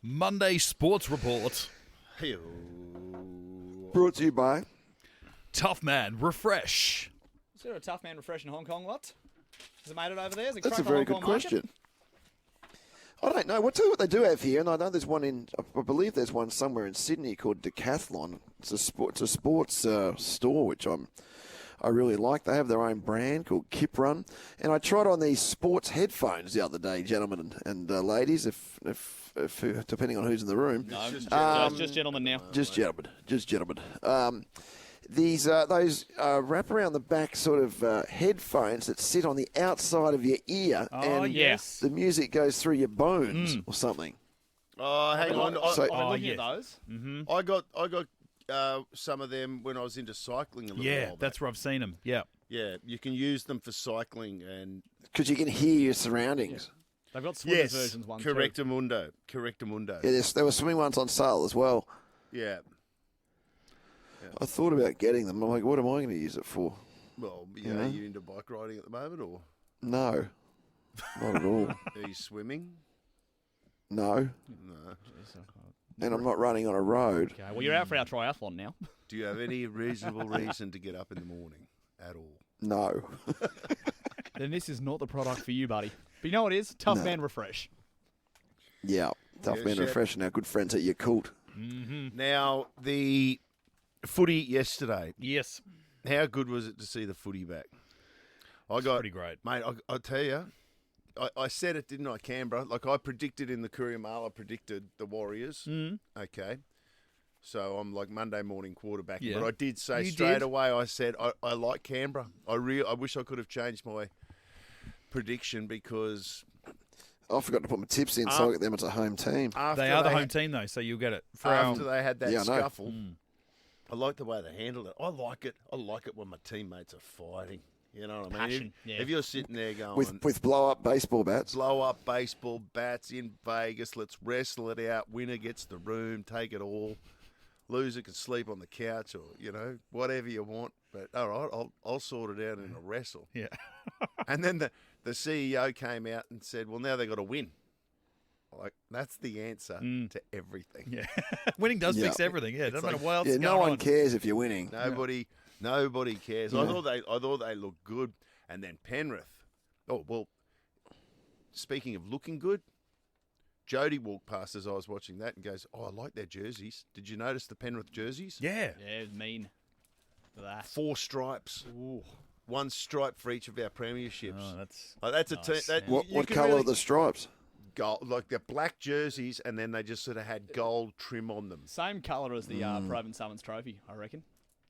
Monday Sports Report. Brought to you by... Tough Man Refresh. Is there a Tough Man Refresh in Hong Kong, what? Has it made it over there? Is it That's a cracked the very Hong good Kong market? question. I don't know. I'll tell you what they do have here, and I know there's one in... I believe there's one somewhere in Sydney called Decathlon. It's a sports store, which I really like. They have their own brand called Kip Run. And I tried on these sports headphones the other day, gentlemen and ladies, if depending on who's in the room. No, just gentlemen now. Just gentlemen. Those wrap around the back sort of headphones that sit on the outside of your ear, and yes. the music goes through your bones or something. Oh, hang on. I've been looking at those. Mm-hmm. I got some of them when I was into cycling a little while back. That's where I've seen them. Yeah. Yeah, you can use them for cycling and... Because you can hear your surroundings. They've got Swimmers versions one too. Correctamundo. Yeah, there were swimming ones on sale as well. Yeah. I thought about getting them. I'm like, what am I going to use it for? Well, are you into bike riding at the moment, or...? No, not at all. Are you swimming? No. No. And I'm not running on a road. Okay, well, you're out for our triathlon now. Do you have any reasonable reason to get up in the morning at all? No. Then this is not the product for you, buddy. But you know what it is? Tough No. Man Refresh. Yeah, Tough Man Refresh, our good friends at Yakult. Mm-hmm. Now, the footy yesterday. Yes. How good was it to see the footy back? Pretty great. Mate, I tell you, I said it, didn't I, Canberra? Like I predicted in the Courier Mail, I predicted the Warriors. Mm. Okay. So I'm like Monday morning quarterback. Yeah. But I did say You straight did. away, I said, I like Canberra. I wish I could have changed my prediction because... I forgot to put my tips in, so I get them as a home team. They are the home team, though, so you'll get it. After they had that Yeah, I know. scuffle, I like the way they handled it. I like it. I like it when my teammates are fighting. You know what I mean? Passion, yeah. If you're sitting there going... With blow-up baseball bats. blow up baseball bats in Vegas. Let's wrestle it out. Winner gets the room. Take it all. Loser can sleep on the couch or whatever you want. But all right, I'll sort it out in a wrestle. Yeah. And then the CEO came out and said, "Well, now they got to win." Like that's the answer to everything. Yeah. Winning does fix everything. Yeah. It doesn't matter what else is no going one on. cares if you're winning. Nobody cares. Yeah. I thought they looked good. And then Penrith. Oh well. Speaking of looking good, Jody walked past as I was watching that and goes, "Oh, I like their jerseys. Did you notice the Penrith jerseys? Yeah. Yeah, it was mean. For that. 4 stripes. Ooh. 1 stripe for each of our premierships. Oh, that's That's nice. a What colour are the stripes? gold? Like they're black jerseys, and then they just sort of had gold trim on them. Same colour as the Proven Summons trophy, I reckon.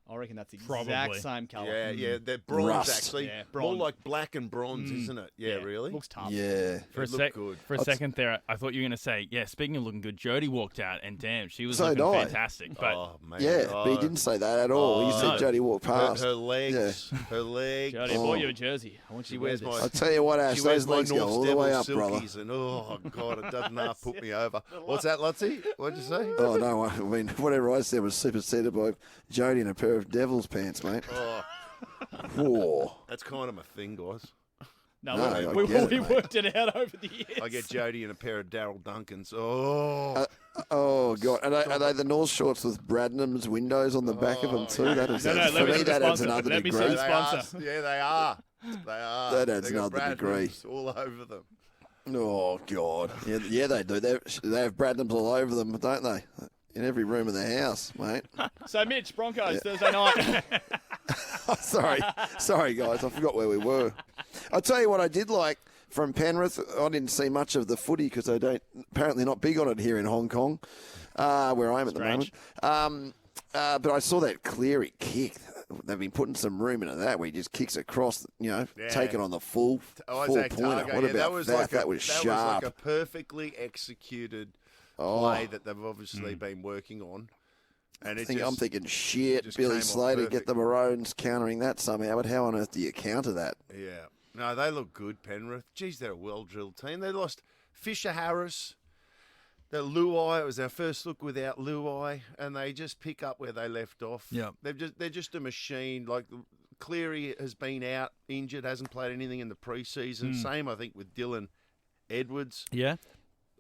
I reckon that's the exact Probably. same colour. Yeah, they're bronze Rust. actually. Yeah, More bronze. like black and bronze, isn't it? Yeah, really. Looks tough. Yeah. For a It looked good. For a second there, I thought you were going to say, yeah, speaking of looking good, Jody walked out, and damn, she was So looking did I. fantastic. But Oh man. Yeah, but he didn't say that at all. He said no. Jody walked past. Her legs. Her legs. Jody, I bought you a jersey. I want you She to wear wears this. my. I tell you what, Ash, She wears those my legs go North all the Devil way up, brother. silkies, and oh god, it doesn't half put me over. What's that, Lutzy? What'd you say? Oh, no, I mean, whatever I said was superseded by Jody in a pair of Devil's pants, mate. Oh, Whoa. that's kind of my thing, guys. No, No, I we get it, mate. worked it out over the years. I get Jody in a pair of Daryl Duncans. Oh, Oh, God. Are they the North Shorts with Bradnam's windows on the back of them, too? That is, No, for let me me, see the that adds sponsor. another Let me see degree. the sponsor. Yeah, they are. They are. That adds They got another Brad degree. rims all over them. Oh, God. Yeah, they do. They have Bradnams all over them, don't they? In every room of the house, mate. So, Mitch, Broncos, Thursday night. Sorry, guys. I forgot where we were. I'll tell you what I did like from Penrith. I didn't see much of the footy because they don't apparently not big on it here in Hong Kong, where I am at the moment. But I saw that Cleary kick. They've been putting some room into that where he just kicks across, taking on the full Isaac pointer. Targa, What yeah, about that was that? like That was sharp. like a perfectly executed play that they've obviously been working on. And I'm thinking, shit, just Billy came off Slater, get perfect. the Maroons countering that somehow. But how on earth do you counter that? Yeah. No, they look good, Penrith. Geez, they're a well-drilled team. They lost Fisher Harris. The Luai, it was our first look without Luai, and they just pick up where they left off. Yeah. They're just a machine. Like Cleary has been out, injured, hasn't played anything in the preseason. Same, I think, with Dylan Edwards. Yeah.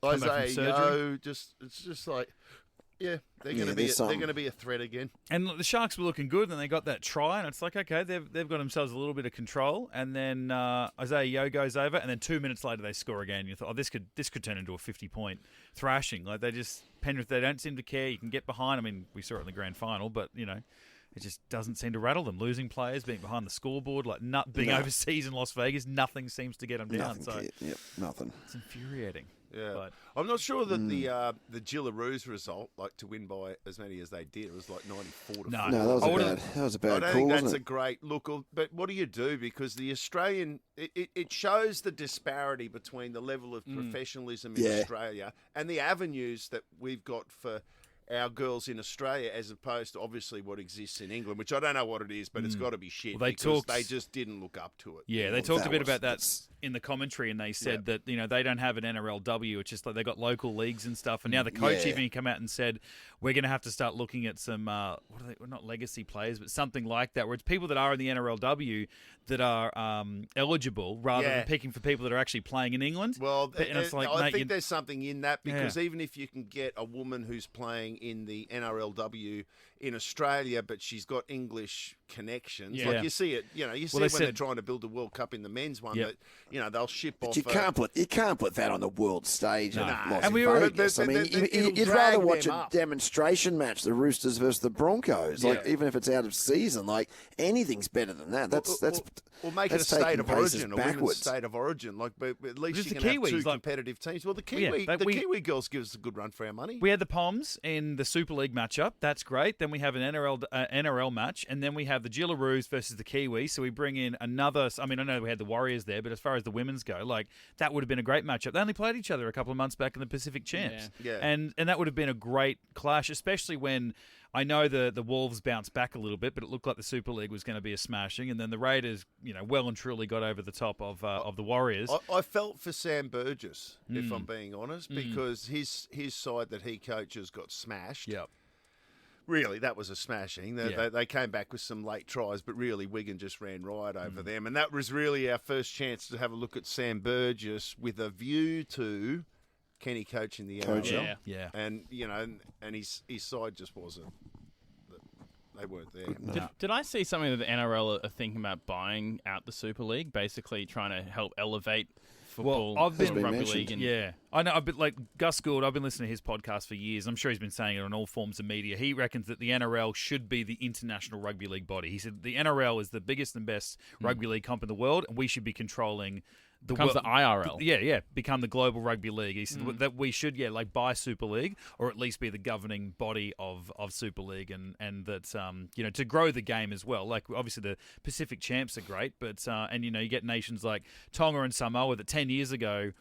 Come back from Isaiah surgery. Yo, it's just like, yeah, they're going there's to some. be a threat again. And look, the Sharks were looking good, and then they got that try, and it's like, okay, they've got themselves a little bit of control, and then Isaiah Yo goes over, and then 2 minutes later they score again. You thought, oh, this could turn into a 50-point thrashing. Like Penrith, they don't seem to care. You can get behind. I mean, we saw it in the grand final, but it just doesn't seem to rattle them. Losing players, being behind the scoreboard, like being overseas in Las Vegas, nothing seems to get them down. Nothing. It's infuriating. Yeah, But I'm not sure that the Gillaroos result, like to win by as many as they did, it was like 94 to 4. No, that was a bad I don't call, think that's wasn't a it? great look. But what do you do? Because the Australian, it shows the disparity between the level of professionalism in Australia and the avenues that we've got for our girls in Australia, as opposed to obviously what exists in England, which I don't know what it is, but it's got to be shit. Well, they just didn't look up to it. Yeah, they talked a bit about that in the commentary, and they said that they don't have an NRLW. It's just like they got local leagues and stuff. And now the coach even came out and said we're going to have to start looking at some what are they? Well, not legacy players, but something like that, where it's people that are in the NRLW that are eligible, rather than picking for people that are actually playing in England. Well, and it's like, I think there's something in that, because Yeah. even if you can get a woman who's playing in the NRLW in Australia, but she's got English connections, Yeah. like you see it, you see they when said- they're trying to build a World Cup in the men's one, Yep. that they'll ship off. You can't put that on the world stage in Las And we were- Vegas. I mean, it'll you'd drag rather watch them a up. demonstration match, the Roosters versus the Broncos. Like, Yeah. even if it's out of season, like anything's better than that. That's Or make it a that's state taking of paces origin, a women's backwards. state of origin. Like, but at least Just you the can have two Kiwis, like- competitive teams. Well, the Yeah, Kiwi girls give us a good run for our money. We had the Poms in the Super League matchup. That's great. Then we have an NRL match, and then we have the Gillaroos versus the Kiwis. So we bring in another. I mean, I know we had the Warriors there, but as far as the women's go, like that would have been a great matchup. They only played each other a couple of months back in the Pacific Champs, Yeah. and that would have been a great clash, especially when I know the Wolves bounced back a little bit, but it looked like the Super League was going to be a smashing, and then the Raiders, well and truly got over the top of the Warriors. I felt for Sam Burgess, if I'm being honest, because his side that he coaches got smashed. Yep. Really, that was a smashing. They came back with some late tries, but really Wigan just ran riot over them. And that was really our first chance to have a look at Sam Burgess with a view to Kenny coaching the NRL. Yeah. And, and his side just wasn't. They weren't there. Did I see something that the NRL are thinking about buying out the Super League, basically trying to help elevate football, Well, I've been rugby mentioned. league? And, Yeah, I know. Like Gus Gould, I've been listening to his podcast for years. I'm sure he's been saying it on all forms of media. He reckons that the NRL should be the international rugby league body. He said the NRL is the biggest and best rugby league comp in the world, and we should be controlling the Becomes the IRL. Yeah, become the global rugby league. He said that we should, buy Super League, or at least be the governing body of Super League, and that to grow the game as well. Like obviously the Pacific champs are great, but and you get nations like Tonga and Samoa that 10 years ago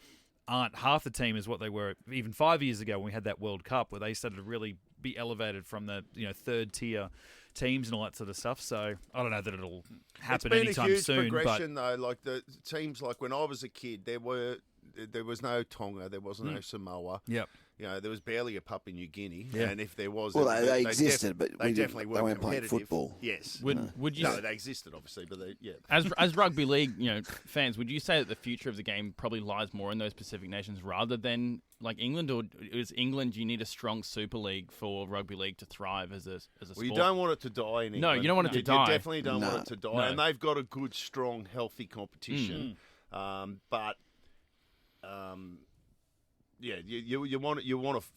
aren't half the team as what they were even 5 years ago when we had that World Cup, where they started to really be elevated from the third tier teams and all that sort of stuff. So I don't know that it'll happen anytime It's been a huge soon. progression, though. Like the teams, like when I was a kid, there was no Tonga, there wasn't no Samoa. Yep. There was barely a Papua New Guinea, Yeah. and if there was, Well, they existed, but they we definitely didn't- they weren't weren't playing competitive. football. Yes. Would you? No, they existed obviously, but they As rugby league, fans, would you say that the future of the game probably lies more in those Pacific nations rather than like England, or is England? You need a strong Super League for rugby league to thrive as a sport. Well, you don't want it to die in England. No, you don't want it to You die. definitely don't want it to die, No. and they've got a good, strong, healthy competition. But yeah, you want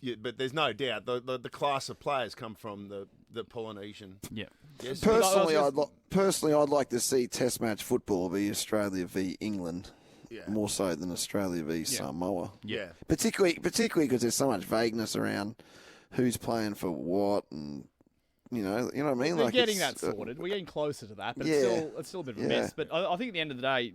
to, but there's no doubt the class of players come from the Polynesian. Yeah. Yes. Personally, I'd like to see Test match football be Australia v England, Yeah. more so than Australia v Samoa. Yeah. Particularly because there's so much vagueness around who's playing for what, and you know what I mean. We're Like getting it's, that sorted. We're getting closer to that, but Yeah. it's still a bit of a Yeah. mess. But I think at the end of the day,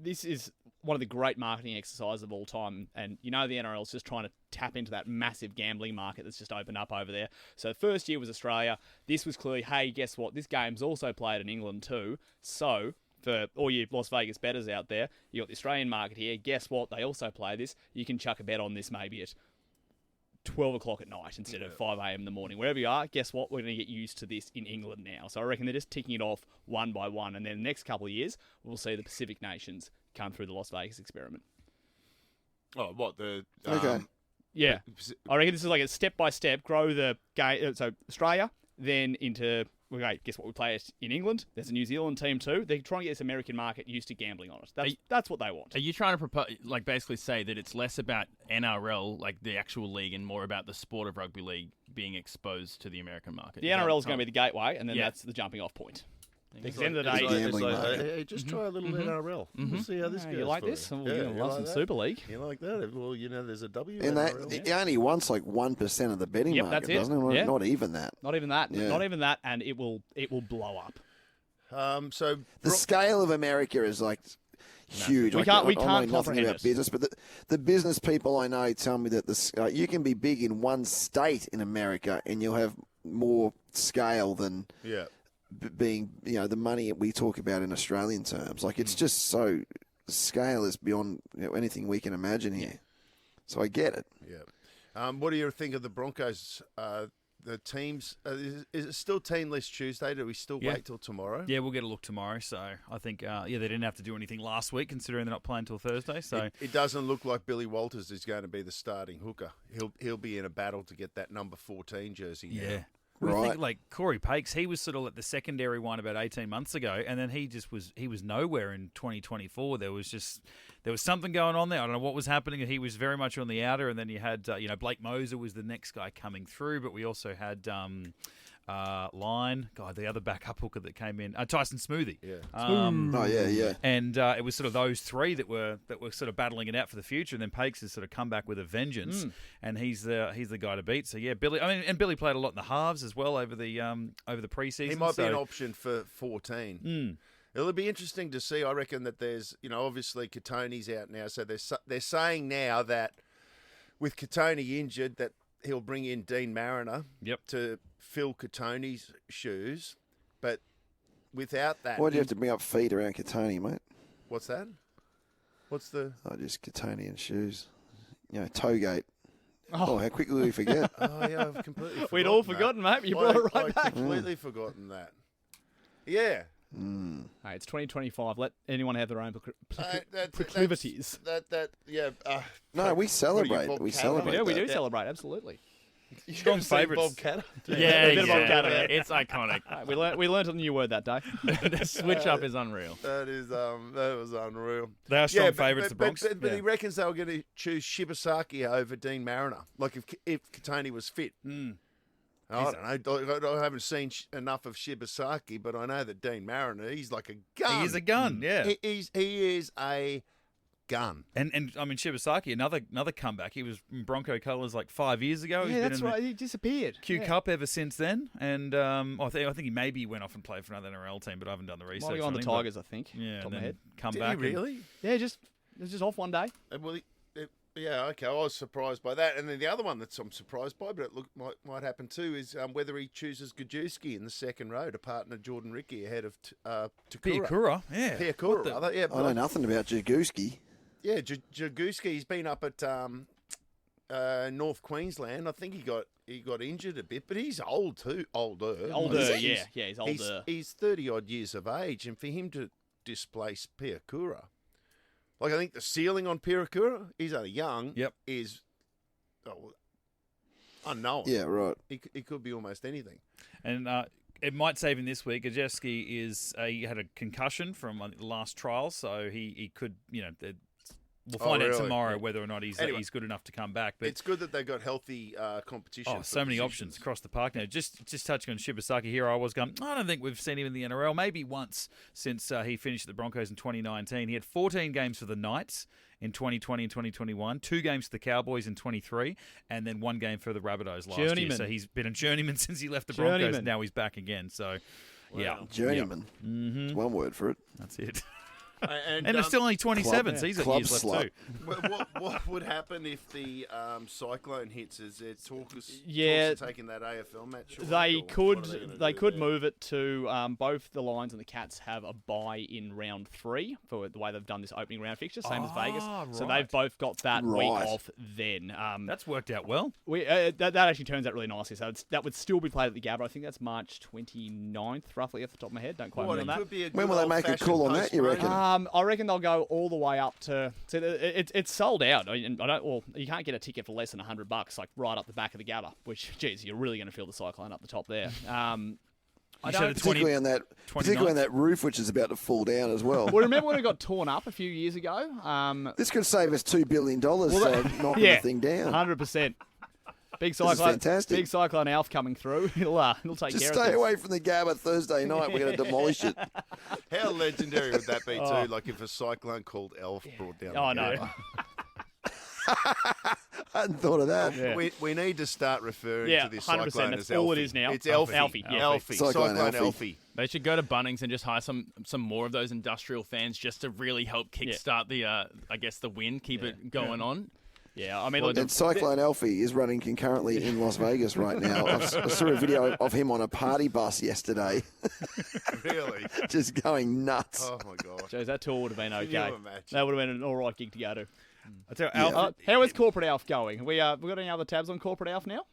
this is one of the great marketing exercises of all time. And the NRL is just trying to tap into that massive gambling market that's just opened up over there. So the first year was Australia. This was clearly, hey, guess what? This game's also played in England too. So for all you Las Vegas bettors out there, you got the Australian market here. Guess what? They also play this. You can chuck a bet on this maybe at 12 o'clock at night instead of 5 a.m. in the morning. Wherever you are, guess what? We're going to get used to this in England now. So I reckon they're just ticking it off one by one. And then the next couple of years, we'll see the Pacific nations come through the Las Vegas experiment. Oh, what the? Okay. Yeah, I reckon this is like a step by step. Grow the game. So Australia, then into. Okay, guess what? We play it in England. There's a New Zealand team too. They're trying to get this American market used to gambling on it. That's what they want. Are you trying to propose, like, basically say that it's less about NRL, like the actual league, and more about the sport of rugby league being exposed to the American market? The NRL is going to be the gateway, and then that's the jumping off point. Because at the end of the day, it's like, hey, just try a little NRL. We'll see how this goes. You like for this? you. Oh, you're going to love some Super League. You like that? Well, there's a W. And NRL. it only wants like 1% of the betting market, that's it. doesn't it? Yeah. Not even that. Not even that. Yeah. Not even that, and it will blow up. So The scale of America is like huge. We Like, can't I know nothing comprehend about it. business, but the business people I know tell me that you can be big in one state in America and you'll have more scale than being, the money we talk about in Australian terms. Like, it's just so, the scale is beyond anything we can imagine here. So I get it. Yeah. What do you think of the Broncos? The teams, is it still teamless Tuesday? Do we still wait till tomorrow? Yeah, we'll get a look tomorrow. So I think, they didn't have to do anything last week, considering they're not playing till Thursday. So it doesn't look like Billy Walters is going to be the starting hooker. He'll be in a battle to get that number 14 jersey. yeah. Now. Well, I Right. think like Corey Pakes, he was sort of like the secondary one about 18 months ago, and then he was nowhere in 2024. There was something going on there. I don't know what was happening. He was very much on the outer, and then you had Blake Moser was the next guy coming through, but we also had the other backup hooker that came in, Tyson Smoothie. Yeah. Yeah. And it was sort of those three that were sort of battling it out for the future. And then Pakes has sort of come back with a vengeance, and he's the guy to beat. So yeah, Billy. I mean, and Billy played a lot in the halves as well over the preseason. He might be an option for 14. It'll be interesting to see. I reckon that there's, obviously Katoni's out now, so they're saying now that with Katoni injured that he'll bring in Dean Mariner to fill Katoni's shoes, but without that, Why do you have to bring up feet around Katoni, mate? What's that? What's the? Oh, just Katoni and shoes. Toegate. Oh, how quickly we forget. Oh yeah, I've completely forgotten We'd all that. forgotten, mate. You brought it right I've back. completely forgotten that. Yeah. Hey, it's 2025. Let anyone have their own That's- proclivities. No, we celebrate. Bob We Catter? celebrate. We that. do celebrate, absolutely. Strong favourites. Bob Catter? Yeah, bit of Bob Catter. it's iconic. Hey, we learned a new word that day. The switch up is unreal. That was unreal. They are strong favourites, the Bronx. But he reckons they were going to choose Shibasaki over Dean Mariner. Like if Katoni was fit. I don't know. I haven't seen enough of Shibasaki, but I know that Dean Mariner, he's like a gun. He is a gun, yeah. He is a gun. And I mean Shibasaki, another comeback. He was in Bronco colours like 5 years ago. He's Yeah, been that's in right. He disappeared. the Q Cup ever since then, and I think he maybe went off and played for another NRL team, but I haven't done the research. Might be on the anything, but- Tigers, I think. Yeah, top of and my then head. come Did back. he really? Yeah, it was just off one day. Well, yeah, okay. I was surprised by that. And then the other one that I'm surprised by, but it might happen too, is whether he chooses Gajewski in the second row to partner Jordan Ricky ahead of Takura. Piakura, yeah. Piakura, rather. Yeah, I know nothing about Jaguski. Yeah, Jaguski, he's been up at North Queensland. I think he got injured a bit, but he's old too. Older, Yeah, he's older. He's 30-odd years of age, and for him to displace Piakura, like I think the ceiling on Piakura, he's only young, is unknown. Yeah, right. He could be almost anything. And it might save him this week. Gajewski he had a concussion from the last trial, so he could, we'll find out really? tomorrow whether or not he's good enough to come back. But It's good that they got healthy competition. oh, so many options across the park now. Just touching on Shibasaki here, I was going, I don't think we've seen him in the NRL. Maybe once since he finished at the Broncos in 2019. He had 14 games for the Knights in 2020 and 2021, 2 games for the Cowboys in 23, and then 1 game for the Rabbitohs last year. Journeyman. So he's been a journeyman since he left the Broncos, and now he's back again. So, yeah. Journeyman. Mm-hmm. One word for it. That's it. And And it's still only 27, so he's got Club years left slut. too. what would happen if the cyclone hits? Is there talks of taking that AFL match? They could move it to both the Lions and the Cats have a bye in round 3 for the way they've done this opening round fixture, same as Vegas. So right. they've both got that week Right. off then. That's worked out well. That actually turns out really nicely. So that would still be played at the Gabba. I think that's March 29th, roughly off the top of my head. Don't quote me on that. When will they make a call on that, you reckon? I reckon they'll go all the way up to. It's sold out. I don't. Well, you can't get a ticket for less than $100, like right up the back of the Gabba. Which, geez, you're really going to feel the cyclone up the top there. I don't. Particularly on that roof, which is about to fall down as well. Well, remember when it got torn up a few years ago? This could save us $2 billion, knocking the thing down. 100%. Big This cyclone, is fantastic. big cyclone Alf coming through. It'll take Just care of stay things. away from the Gabba Thursday night. We're going to demolish it. How legendary would that be too? Like if a cyclone called Elf brought down. Oh the no. Gabba. I hadn't thought of that. Yeah. We need to start referring Yeah, to this 100%. cyclone That's as Elfie. all it is now. It's Elfie. Elfie, yeah. Elfie. Cyclone Cyclone Elfie. Elfie. They should go to Bunnings and just hire some more of those industrial fans just to really help kickstart the I guess the wind, keep it going on. Yeah, I mean, Well, look, And Cyclone Alfie is running concurrently in Las Vegas right now. I saw a video of him on a party bus yesterday, Really? just going nuts. Oh my gosh. geez, that tour would have been Can okay. you imagine? That would have been an all right gig to go to. I tell you, Alf, How is Corporate Alf going? We got any other tabs on Corporate Alf now? Is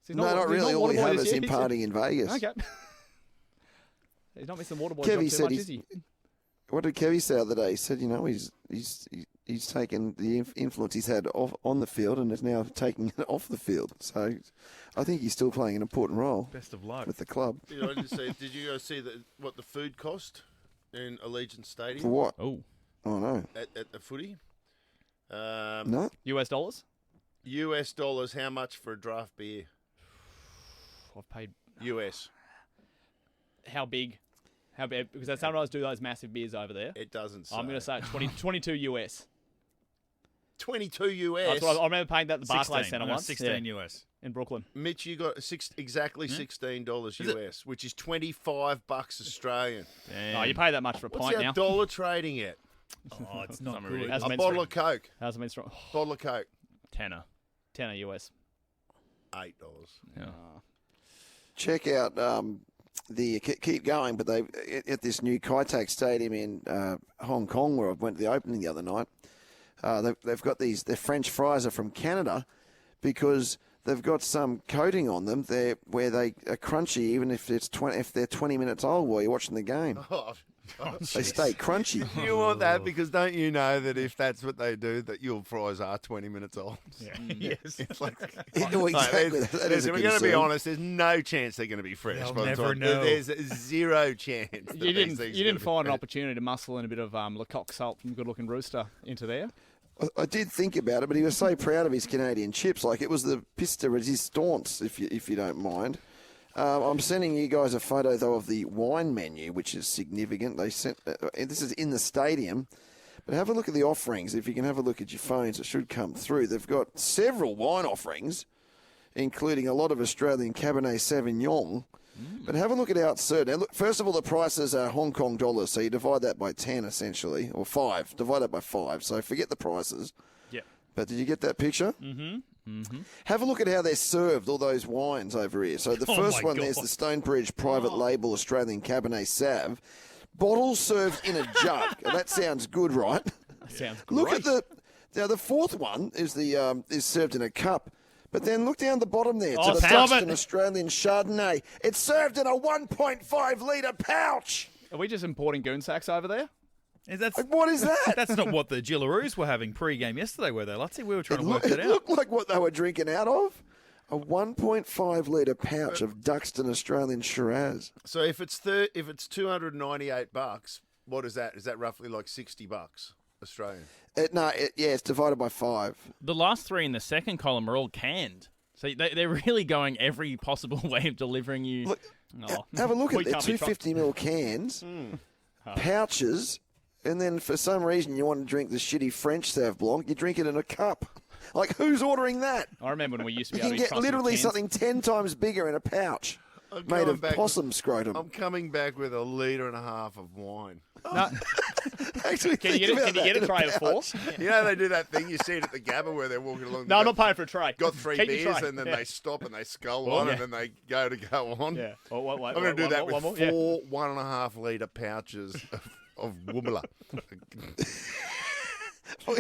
he No, not is he really. All we Waterboy have this is year? him partying in Vegas. Okay. He's not missing Waterboy Kevy job too said much, he's- is he? What did Kevy say the other day? He said, he's taken the influence he's had on the field and is now taking it off the field. So I think he's still playing an important role best of luck. with the club. Did you guys see what the food cost in Allegiant Stadium For what? Oh, Oh, no. at the footy? No? US dollars? US dollars. How much for a draft beer? I've paid. US. How big? How big? Because they sometimes do those massive beers over there. It doesn't say. I'm going to say 22 US. 22 US. That's what I remember paying that at the 16, Barclays Centre once. 16 US. In Brooklyn. Mitch, you got exactly $16 Is it? US, which is $25 Australian. damn. Oh, you pay that much for a What's pint our now. dollar trading at? Oh, it's not Something good. ridiculous. Hasn't A been bottle strong. of Coke. Hasn't been strong. Bottle of Coke. tenner. $10 US. $8. Yeah. Check out keep going, but they at this new Kai Tak Stadium in Hong Kong, where I went to the opening the other night. They've got their French fries are from Canada because they've got some coating on them where they are crunchy even if they're 20 minutes old while you're watching the game. They stay crunchy. You want that because don't you know that if that's what they do, that your fries are 20 minutes old? Yes. It's like, Well, exactly. Like, That is a we're going to be concern. honest. There's no chance they're going to be fresh. They'll by the never time. know. There's zero chance. That You these things are didn't gonna be find an fresh. opportunity to muscle in a bit of Lecoq salt from Good Looking Rooster into there? I did think about it, but he was so proud of his Canadian chips. Like it was the pièce de résistance, if you don't mind. I'm sending you guys a photo though of the wine menu, which is significant. They sent this is in the stadium, but have a look at the offerings. If you can have a look at your phones, it should come through. They've got several wine offerings, including a lot of Australian Cabernet Sauvignon. But have a look at how it's served. Now, look, first of all, the prices are Hong Kong dollars, so you divide that by 10 essentially, or 5. Divide that by 5. So forget the prices. Yep. But did you get that picture? Have a look at how they're served, all those wines over here. So the Oh first my one, there's God. the Stonebridge private label Australian Cabernet Sav. Bottles served in a jug. That sounds good, right? Sounds great. Look at the fourth one is is served in a cup. But then look down the bottom there Oh, to the stop Duxton it. Australian Chardonnay. It's served in a 1.5 litre pouch. Are we just importing goon sacks over there? That's Like, what is that? that's not what the Gillaroos were having pre-game yesterday, were they, Lutsy? We were trying to work that It out. looked like what they were drinking out of. A 1.5 litre pouch of Duxton Australian Shiraz. So if it's $298, what is that? Is that roughly like $60 Australian? It's divided by 5. The last three in the second column are all canned. So they're really going every possible way of delivering you. Look, No. have a look We at it. They're can't be 250ml cans, pouches, and then for some reason you want to drink the shitty French Sauv Blanc, you drink it in a cup. Like, who's ordering that? I remember when we used to You be able can to get trust literally cans. something 10 times bigger in a pouch I'm made coming of back possum scrotum. I'm coming back with 1.5 litres of wine. No, Actually, can you get a tray of 4? You know they do that thing you see it at the Gabba where they're walking along. No, I'm they've not paying for a tray. got 3 Keep your beers tray. and then Yeah. they stop and they scull Well, one yeah. and then they go on. Yeah. Oh, wait, I'm going to do that with one more. 4 1.5 litre pouches of Woobler.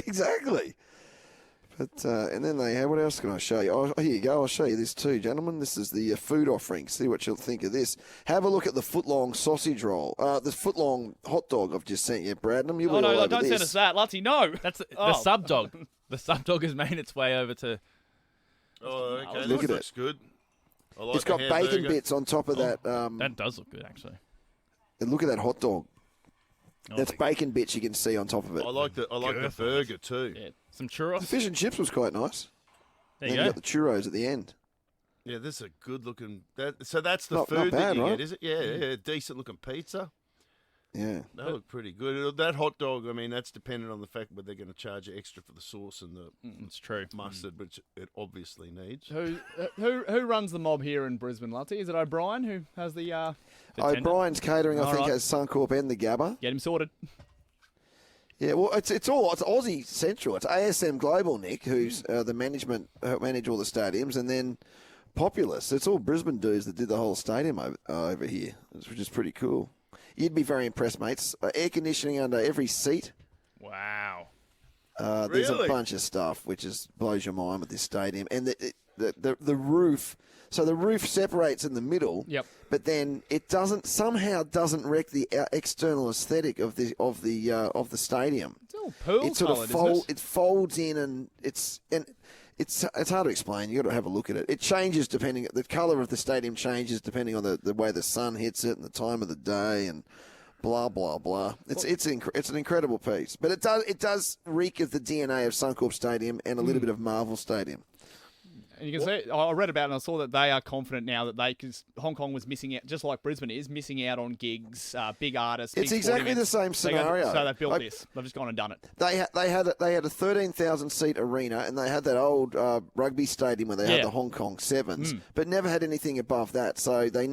Exactly. But and then they have, what else can I show you? Oh, here you go. I'll show you this too, gentlemen. This is the food offering. See what you'll think of this. Have a look at the footlong sausage roll. The footlong hot dog I've just sent you, Bradnam. You'll be all over don't send us that, Lutzy. No, That's the sub dog. The sub dog has made its way over to. Oh, okay. Look at looks good. I like It's got the bacon hamburger. bits on top of that. That does look good, actually. And look at that hot dog. Oh, That's bacon bits you can see on top of it. I like the burger too. Yeah, some The churros. fish and chips was quite nice. There Then you you go. got the churros at the end. Yeah, this is a good looking. So that's the Not food bad, that you right? get, is it? Yeah, decent looking pizza. Yeah. That look pretty good. That hot dog, I mean, that's dependent on the fact whether they're going to charge you extra for the sauce and the It's true. mustard, which it obviously needs. Who runs the mob here in Brisbane, Lutzy? Is it O'Brien who has the? O'Brien's Catering, I All think, right. has Suncorp and the Gabba. Get him sorted. Yeah, well, it's Aussie Central. It's ASM Global, Nick, who's the management manage all the stadiums, and then Populous. It's all Brisbane dudes that did the whole stadium over here, which is pretty cool. You'd be very impressed, mates. Air conditioning under every seat. Wow. There's a Really? bunch of stuff which just blows your mind with this stadium, and the roof. So the roof separates in the middle. Yep. But then it doesn't wreck the external aesthetic of the stadium. It's all pool It sort of coloured, isn't it? it folds in, and it's hard to explain. You got to have a look at it. It changes depending. The colour of the stadium changes depending on the way the sun hits it and the time of the day and blah blah blah. It's an incredible piece, but it does reek of the DNA of Suncorp Stadium and a little bit of Marvel Stadium. And you can see, I read about it and I saw that they are confident now that because Hong Kong was missing out, just like Brisbane is, missing out on gigs, big artists. It's big exactly sporting the events. same scenario. So they've built Like- this. They've just gone and done it. They had a 13,000 seat arena, and they had that old rugby stadium where they had Yeah. the Hong Kong Sevens, but never had anything above that. So they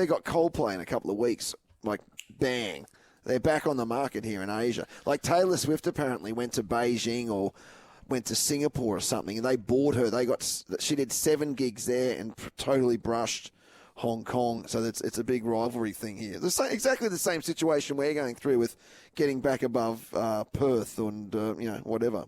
got Coldplay in a couple of weeks, like bang, they're back on the market here in Asia. Like Taylor Swift apparently went to Beijing or went to Singapore or something, and they bought her. She did 7 gigs there and totally brushed Hong Kong. So it's a big rivalry thing here. Exactly the same situation we're going through with getting back above Perth and whatever.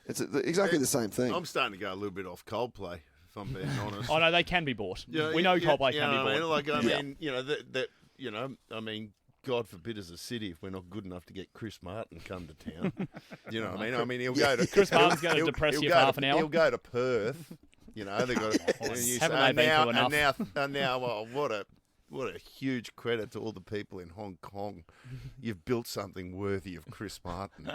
It's exactly the same thing. I'm starting to go a little bit off Coldplay, if I'm being honest. Oh, no, they can be bought. Yeah, we know yeah, Coldplay yeah, can be I bought. mean, I mean, God forbid as a city if we're not good enough to get Chris Martin come to town. You know what I mean? I mean, he'll go to Chris Martin's going to depress you for half an hour. He'll go to Perth. You know, they've got. Haven't they been through enough? And now, well, what a huge credit to all the people in Hong Kong. You've built something worthy of Chris Martin.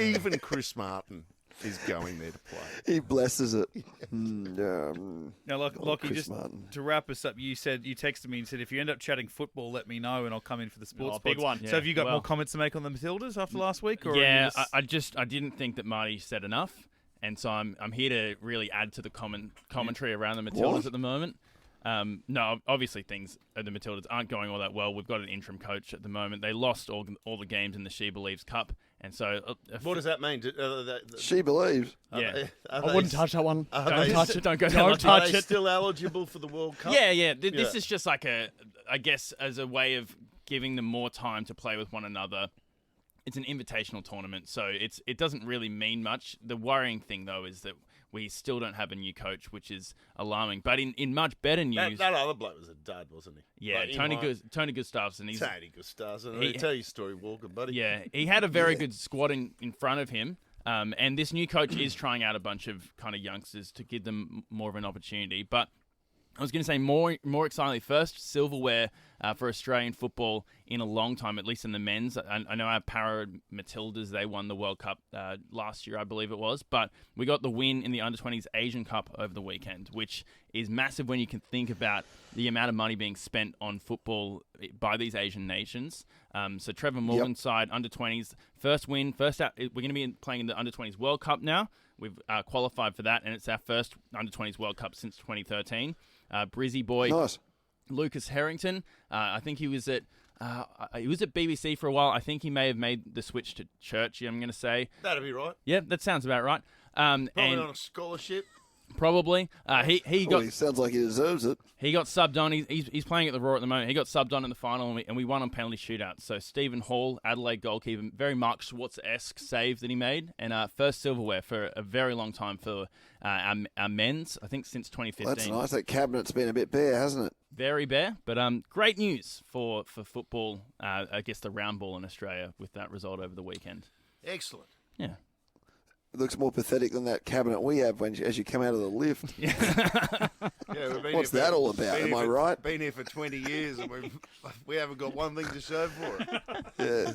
Even Chris Martin is going there to play. He blesses it. Now, Lockie, Chris just Martin. to wrap us up, you texted me and said, if you end up chatting football, let me know and I'll come in for the sports. big pods. one. So Yeah, have you got well- more comments to make on the Matildas after last week? Or Yeah, are you just- I didn't think that Marty said enough, and so I'm here to really add to the commentary around the Matildas What? at the moment. No, obviously things at the Matildas aren't going all that well. We've got an interim coach at the moment. They lost all the games in the She Believes Cup, and so What does that mean? She believes. yeah. I wouldn't touch that one. Are Don't they- touch it. Don't go Don't down. touch Are they it. still eligible for the World Cup? Yeah. This Yeah. is just like I guess, as a way of giving them more time to play with one another. It's an invitational tournament, so it doesn't really mean much. The worrying thing, though, is that we still don't have a new coach, which is alarming. But in much better news, That other bloke was a dud, wasn't he? yeah, Like, Tony Gustafsson. He's Tony Gustafsson. He- Tell your story, Walker, buddy. Yeah, he had a very good squad in front of him. And this new coach is trying out a bunch of kind of youngsters to give them more of an opportunity. But I was going to say more excitingly, first silverware for Australian football in a long time, at least in the men's. I know our Para Matildas, they won the World Cup last year, I believe it was. But we got the win in the Under-20s Asian Cup over the weekend, which is massive when you can think about the amount of money being spent on football by these Asian nations. So Trevor Morgan's side, Under-20s, first win, first out. We're going to be playing in the Under-20s World Cup now. We've qualified for that, and it's our first Under-20s World Cup since 2013. Brizzy boy Nice. Lucas Harrington. I think he was at BBC for a while. I think he may have made the switch to Church. I'm going to say, That'd be right. yeah, that sounds about right. Probably And on a scholarship. Probably. He got He sounds like he deserves it. He got subbed on. He's playing at the Roar at the moment. He got subbed on in the final, and we won on penalty shootout. So Stephen Hall, Adelaide goalkeeper, very Mark Schwartz-esque save that he made, and first silverware for a very long time for our men's, I think since 2015. Well, that's nice. That cabinet's been a bit bare, hasn't it? Very bare, but great news for football, I guess the round ball in Australia with that result over the weekend. Excellent. Yeah. It looks more pathetic than that cabinet we have as you come out of the lift. Yeah, we've been What's here that all about? Am I right? Been here for 20 years and we haven't got one thing to show for it. Yeah.